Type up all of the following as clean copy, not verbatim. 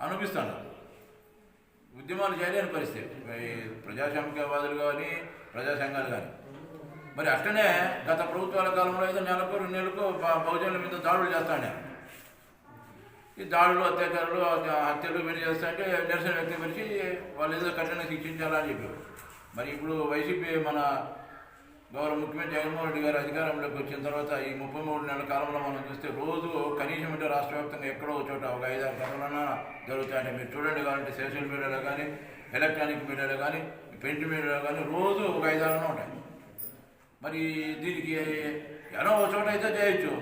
అనిపిస్తాను ఉద్యమాలు చేయలేని పరిస్థితి ప్రజాస్వామికవాదులు కానీ ప్రజా సంఘాలు కానీ. మరి అట్లనే గత ప్రభుత్వాల కాలంలో ఏదో నెలకు 2 నెలలకు బహుజనుల మీద దాడులు చేస్తానే. ఈ దాడులు అత్యాచారాలు హత్యలు మీరు చేస్తాంటే నిరసన వ్యక్తపరిచి వాళ్ళు ఏదో కఠినంగా శిక్షించాలని చెప్పారు. మరి ఇప్పుడు వైసీపీ మన గౌరవ ముఖ్యమంత్రి జగన్మోహన్ రెడ్డి గారు అధికారంలోకి వచ్చిన తర్వాత ఈ 33 నెలల కాలంలో మనం చూస్తే రోజు కనీసం అంటే రాష్ట్ర వ్యాప్తంగా ఎక్కడో చోట ఒక 5-6 ఘటనలైనా జరుగుతాయంటే మీరు చూడండి. కావాలంటే సోషల్ మీడియాలో కానీ ఎలక్ట్రానిక్ మీడియాలో కానీ ప్రింట్ మీడియాలో కానీ రోజు ఒక 5-6 ఉంటాయి. మరి దీనికి ఏదో ఒక చోట అయితే చేయొచ్చు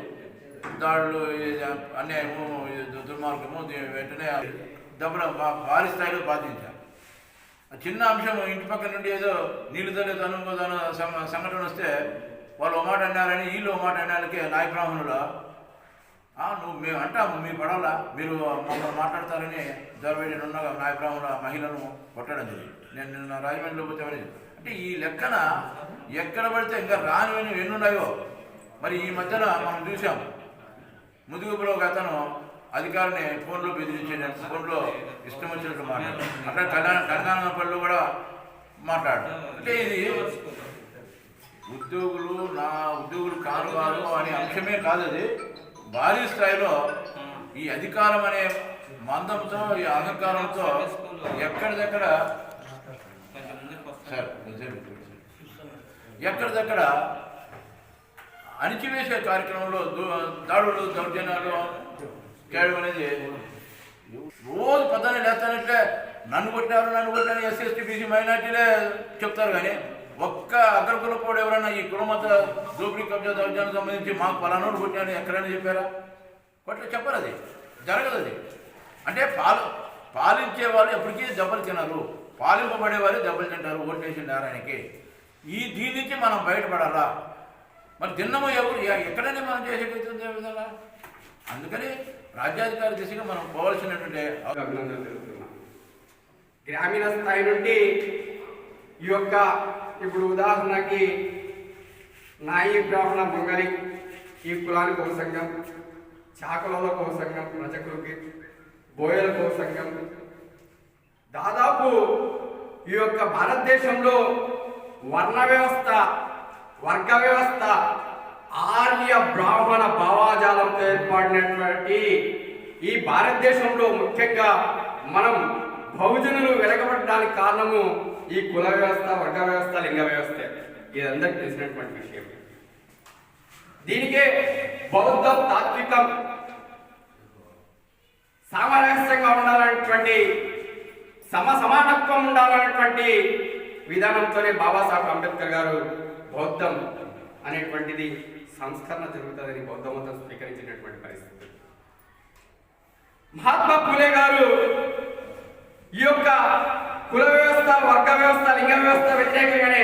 దాడులు, అన్యాయము, దుర్మార్గము, వెంటనే దెబ్బలు భారీ స్థాయిలో బాధించారు. చిన్న అంశం ఇంటి పక్క నుండి ఏదో నీళ్ళు తల్లి అనుమోదన సంఘటన వస్తే వాళ్ళు ఒక మాట అన్నారని వీళ్ళు ఒక మాట అన్నాళ్ళకి నాయ బ్రాహ్మణులు నువ్వు మేము అంటాము మీరు పడాలా, మీరు మమ్మల్ని మాట్లాడతారని దొరవేడిన ఉన్న నాయ బ్రాహ్మణుల మహిళను కొట్టడం జరిగింది. నేను నిన్న రాజమండ్రిలో పోతే అంటే ఈ లెక్కన ఎక్కడ పడితే ఇంకా రానివని ఎన్నున్నాయో. మరి ఈ మధ్యన మనం చూసాము ముదుగుపులో ఒక అతను అధికారిని ఫోన్లో బెదిరించే ఫోన్లో ఇష్టం వచ్చినట్టు మాట్లాడు. అట్లా కళ్యాణపల్లిలో కూడా మాట్లాడు. అంటే ఇది ఉద్యోగులు కారువారు అనే అంశమే కాదు, అది భారీ స్థాయిలో ఈ అధికారం అనే మందంతో ఈ అహంకారంతో ఎక్కడిదక్కడ అణిచివేసే కార్యక్రమంలో దాడులు దౌర్జన్యాలు చేయడం అనేది రోజు పొద్దున్నే లేస్తానంటే నన్ను కొట్టారు ఎస్సీ ఎస్టీ బీసీ మైనార్టీలే చెప్తారు. కానీ ఒక్క అగ్రకుల కూడా ఎవరైనా ఈ కులమత దోపిడీ కబ్జా దౌర్జన్యానికి సంబంధించి మాకు పలానోడు కొట్టాను ఎక్కడైనా చెప్పారా? కొట్ల చెప్పరు, అది జరగదు. అది అంటే పాలించే వాళ్ళు ఎప్పటికీ దెబ్బలు తినరు, పాలింపబడే వాళ్ళు దెబ్బలు తింటారు ఓట్లేసిన నేరానికి. దీని నుంచి మనం బయటపడాలా. మరి తిన్నమో ఎవరు ఎక్కడైనా మనం చేసేటట్టుంది విధంగా. అందుకని రాజ్యాధికారి దిశగా మనం పోవాల్సినటువంటి అభినందనలు తెలుపుతున్నాం. గ్రామీణ స్థాయి నుండి ఈ యొక్క ఇప్పుడు ఉదాహరణకి నాయి బ్రాహ్మణ మంగళి ఈ కులానికి ఒక సంఘం, చాకలలో ఒక సంఘం, రజకులకి బోయలకు ఒక సంఘం. దాదాపు ఈ యొక్క భారతదేశంలో వర్ణ వ్యవస్థ, వర్గ వ్యవస్థ, ఆర్య బ్రాహ్మణ భావాజాలంతో ఏర్పడినటువంటి ఈ భారతదేశంలో ముఖ్యంగా మనం బహుజనులు వెలగబడడానికి కారణము ఈ కుల వ్యవస్థ, వర్గ వ్యవస్థ, లింగ వ్యవస్థ. ఇది అందరికి తెలిసినటువంటి విషయం. దీనికే బౌద్ధం, తాత్వికం సామరస్యంగా ఉండాలనేటువంటి సమానత్వం ఉండాలనేటువంటి విధానంతోనే బాబాసాహెబ్ అంబేద్కర్ గారు బౌద్ధం అనేటువంటిది సంస్కరణ జరుగుతుందని బౌద్ధ మతం స్వీకరించినటువంటి పరిస్థితి. మహాత్మా పూలే గారు ఈ యొక్క కుల వ్యవస్థ, వర్గ వ్యవస్థ, లింగ వ్యవస్థ వ్యతిరేకంగానే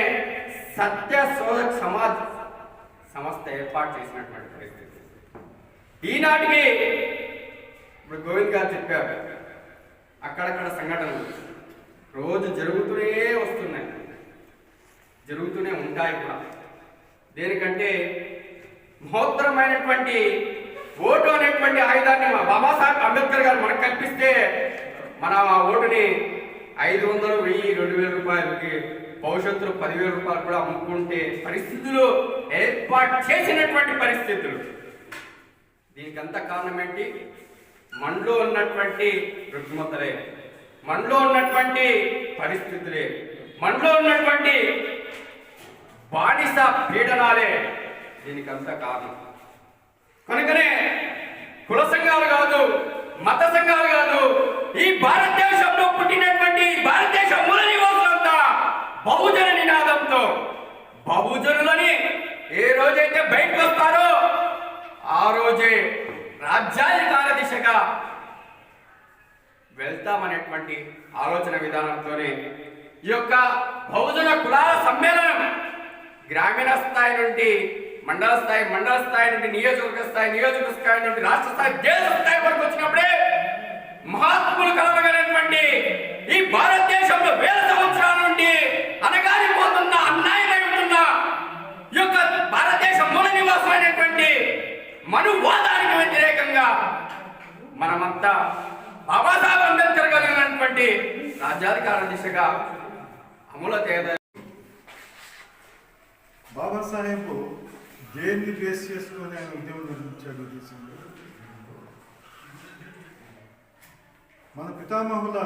సత్య శోధక్ సమాజ్ సంస్థ ఏర్పాటు చేసినటువంటి పరిస్థితి. ఈనాటికి ఇప్పుడు గోవింద్ గారు చెప్పారు, అక్కడక్కడ సంఘటనలు రోజు జరుగుతూనే వస్తున్నాయి, జరుగుతూనే ఉంటాయి కూడా. దేనికంటే మహోత్తరమైనటువంటి ఓటు అనేటువంటి ఆయుధాన్ని బాబాసాహెబ్ అంబేద్కర్ గారు మనకు కల్పిస్తే మనం ఆ ఓటుని 500, 1000, 2000 రూపాయలకి భవిష్యత్తులో 10,000 రూపాయలు కూడా అమ్ముకుంటే పరిస్థితులు ఏర్పాటు చేసినటువంటి పరిస్థితులు. దీనికంతా కారణం ఏంటి? మనలో ఉన్నటువంటి రుగ్మతలే, మనలో ఉన్నటువంటి పరిస్థితులే, మనలో ఉన్నటువంటి బానిస పీడనాలే దీనికంతా కారణం. కనుకనే కుల సంఘాలు కాదు, మత సంఘాలు కాదు, ఈ భారతదేశంలో పుట్టినటువంటి భారతదేశ మూల నివాసులంతా బహుజన నినాదంతో బహుజనులని ఏ రోజైతే బయటకు వస్తారో ఆ రోజే రాజ్యాధికార దిశగా వెళ్తామనేటువంటి ఆలోచన విధానంతోనే ఈ యొక్క బహుజన కులాల సమ్మేళనం గ్రామీణ స్థాయి నుండి మండల స్థాయి నుండి నియోజకవర్గ స్థాయి నుండి రాష్ట్ర స్థాయి, దేశ స్థాయి వరకు వచ్చినప్పుడే మహాత్ములు కలగలిగినటువంటి ఈ భారతదేశంలో వేల సంవత్సరాల నుండి అనగారిపోతున్న అన్యాయమై ఉంటున్న ఈ యొక్క భారతదేశ మూల నివాసమైనటువంటి మనువాదానికి వ్యతిరేకంగా మనమంతా బాబాసాహెబ్ అంబేద్కర్ కలిగినటువంటి రాజ్యాధికార దిశగా అమలు చేయద. బాబాసాహెబ్ దేన్ని బేస్ చేసుకొని ఆయన ఉద్యమం నిర్మించాడు దేశంలో? మన పితామహుల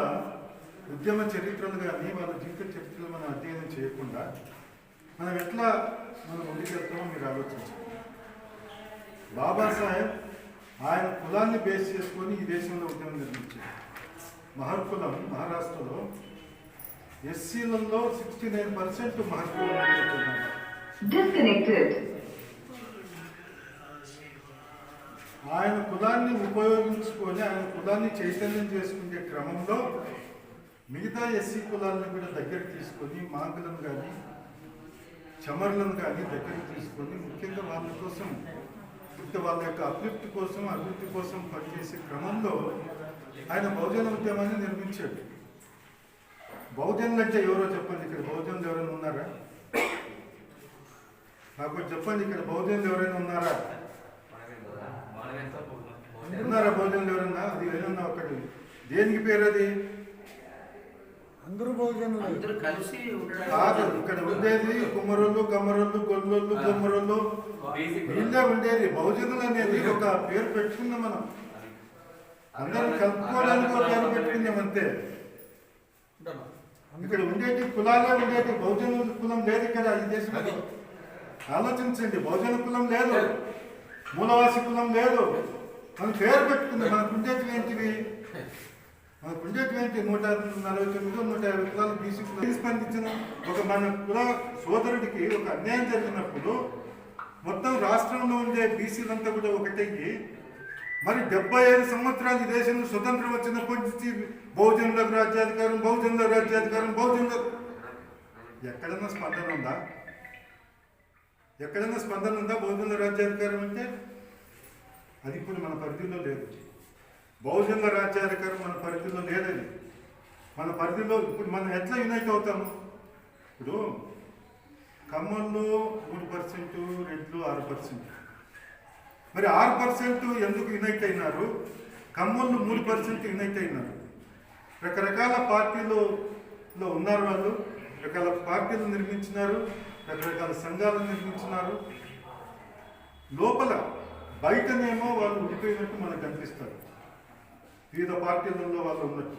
ఉద్యమ చరిత్రలు కానీ వాళ్ళ జీవిత చరిత్రలు మనం అధ్యయనం చేయకుండా మనం ఎట్లా మనం ముందుకెళ్తామో మీరు ఆలోచించండి. బాబాసాహెబ్ ఆయన కులాన్ని బేస్ చేసుకొని ఈ దేశంలో ఉద్యమం నిర్మించారు. మహర్కులం మహారాష్ట్రలో ఎస్సీలలో 69% మహర్కులం. ఆయన కులాన్ని ఉపయోగించుకొని ఆయన కులాన్ని చైతన్యం చేసుకునే క్రమంలో మిగతా ఎస్సీ కులాలను కూడా దగ్గరికి తీసుకొని మాంగులను కానీ చమర్లను కానీ దగ్గరికి తీసుకొని ముఖ్యంగా వాళ్ళ కోసం వాళ్ళ యొక్క అభివృద్ధి కోసం పనిచేసే క్రమంలో ఆయన బహుజన ఉద్యమాన్ని నిర్మించాడు. బహుజనులు అంటే ఎవరో చెప్పండి, ఇక్కడ బహుజనులు ఎవరైనా ఉన్నారా? నాకు చెప్పండి, ఇక్కడ బహుజనులు ఎవరైనా ఉన్నారా? ఉన్నారా బహుజనులు ఎవరన్నా? అది ఏమన్నా ఒకటి దేనికి పేరు అది? అందరూ బహుజనులు కలిసి కాదు, ఇక్కడ ఉండేది కుమ్మరోళ్ళు, కమ్మరోళ్ళు, గొల్లోళ్ళు, బొమ్మరోళ్ళు వీళ్ళే ఉండేది. బహుజనులు అనేది ఒక పేరు పెట్టుకున్నాం మనం, అందరం కలుపుకోవడానికి ఒక పేరు పెట్టుకున్నాం అంతే. ఇక్కడ ఉండేటి కులాలే ఉండేటి, బహుజనుల కులం లేదు ఇక్కడ ఈ దేశంలో. ఆలోచించండి, బహుజన కులం లేదు, మూలవాసి కులం లేదు, మనం పేరు పెట్టుకుంది. మనకు ఉండేటివి ఏంటివి? మనకు ఉండేటివి ఏంటి? 149, 150 కులాలు బీసీ కులాలు స్పందించిన ఒక మన కుల సోదరుడికి ఒక అన్యాయం జరిగినప్పుడు మొత్తం రాష్ట్రంలో ఉండే బీసీలంతా కూడా ఒకటయ్యి మరి 75 సంవత్సరాలు ఈ దేశంలో స్వతంత్రం వచ్చినప్పటి నుంచి బహుజనులకు రాజ్యాధికారం, బహుజనులకు ఎక్కడన్నా స్పందన ఉందా? ఎక్కడన్నా స్పందన ఉందా? బహుజనుల రాజ్యాధికారం అంటే అది ఇప్పుడు మన పరిధిలో లేదు. బహుజనుల రాజ్యాధికారం మన పరిధిలో లేదని, మన పరిధిలో ఇప్పుడు మనం ఎట్లా యునైట్ అవుతాము? ఇప్పుడు ఖమ్మంలో 3%, రెడ్లు 6%. మరి 6% ఎందుకు యునైట్ అయినారు? ఖమ్మంలో 3% యునైట్ అయినారు. రకరకాల పార్టీలో ఉన్నారు వాళ్ళు, రకరకాల పార్టీలు నిర్మించినారు, రకరకాల సంఘాలను నిర్మించినారు. లోపల బయటనేమో వాళ్ళు ఉండిపోయినట్టు మనకు కనిపిస్తారు, వివిధ పార్టీలలో వాళ్ళు ఉన్నట్టు.